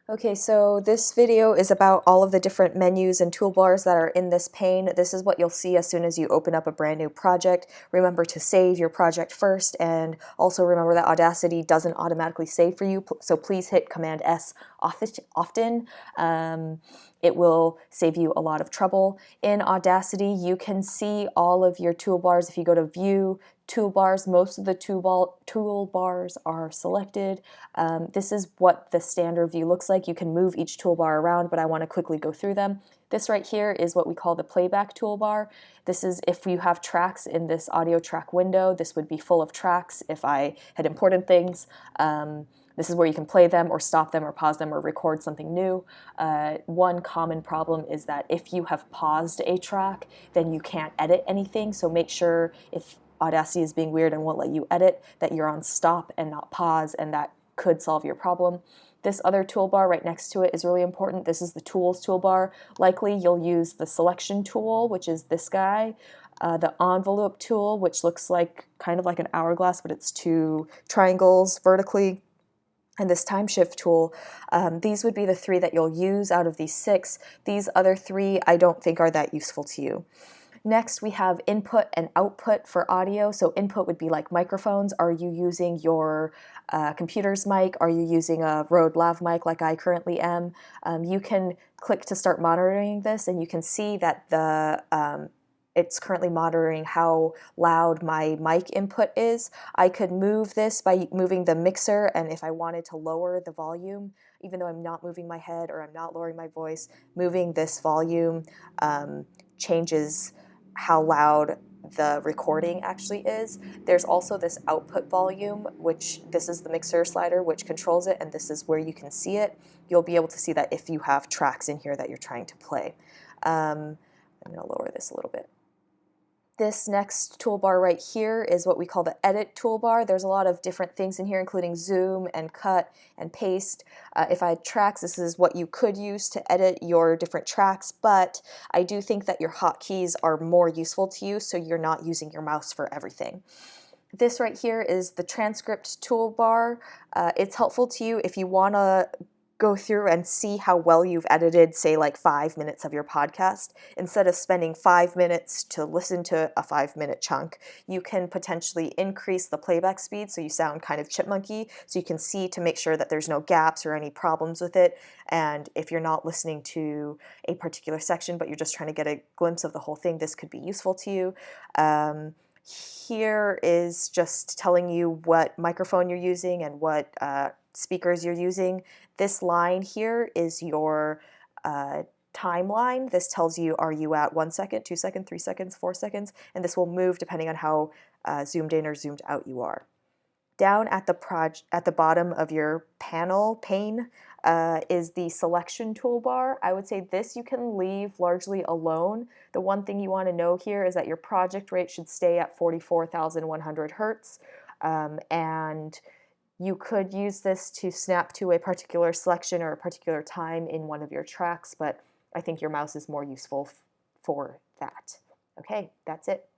Okay, so this video is about all of the different menus and toolbars that are in this pane. This is what you'll see as soon as you open up a brand new project. Remember to save your project first, and also remember that Audacity doesn't automatically save for you, so please hit Command S often. It will save you a lot of trouble. In Audacity, you can see all of your toolbars. If you go to View, Toolbars, most of the toolbars are selected. This is what the standard view looks like. You can move each toolbar around, but I want to quickly go through them. This right here is what we call the Playback Toolbar. This is if you have tracks in this audio track window. This would be full of tracks if I had imported things. This is where you can play them or stop them or pause them or record something new. One common problem is that if you have paused a track, then you can't edit anything. So make sure if Audacity is being weird and won't let you edit, that you're on stop and not pause, and that could solve your problem. This other toolbar right next to it is really important. This is the Tools toolbar. Likely you'll use the Selection tool, which is this guy, the Envelope tool, which looks like kind of like an hourglass, but it's two triangles vertically, and this Time Shift tool. These would be the three that you'll use out of these 6. These other 3 I don't think are that useful to you. Next, we have input and output for audio. So input would be like microphones. Are you using your computer's mic? Are you using a Rode Lav mic like I currently am? You can click to start monitoring this, and you can see that it's currently monitoring how loud my mic input is. I could move this by moving the mixer, and if I wanted to lower the volume, even though I'm not moving my head or I'm not lowering my voice, moving this volume changes how loud the recording actually is. There's also this output volume, which this is the mixer slider which controls it, and this is where you can see it. You'll be able to see that if you have tracks in here that you're trying to play. I'm going to lower this a little bit. This next toolbar right here is what we call the Edit toolbar. There's a lot of different things in here, including zoom and cut and paste. If I had tracks, this is what you could use to edit your different tracks, but I do think that your hotkeys are more useful to you, so you're not using your mouse for everything. This right here is the Transcript toolbar. It's helpful to you if you want to go through and see how well you've edited, say like 5 minutes of your podcast. Instead of spending 5 minutes to listen to a 5-minute chunk, you can potentially increase the playback speed so you sound kind of chipmunky, so you can see to make sure that there's no gaps or any problems with it. And if you're not listening to a particular section but you're just trying to get a glimpse of the whole thing, this could be useful to you. Here is just telling you what microphone you're using and what speakers you're using. This line here is your timeline. This tells you, are you at 1 second, 2 seconds, 3 seconds, 4 seconds, and this will move depending on how zoomed in or zoomed out you are. Down at the bottom of your pane is the Selection toolbar. I would say this you can leave largely alone. The one thing you want to know here is that your project rate should stay at 44,100 hertz, and you could use this to snap to a particular selection or a particular time in one of your tracks, but I think your mouse is more useful for that. Okay, that's it.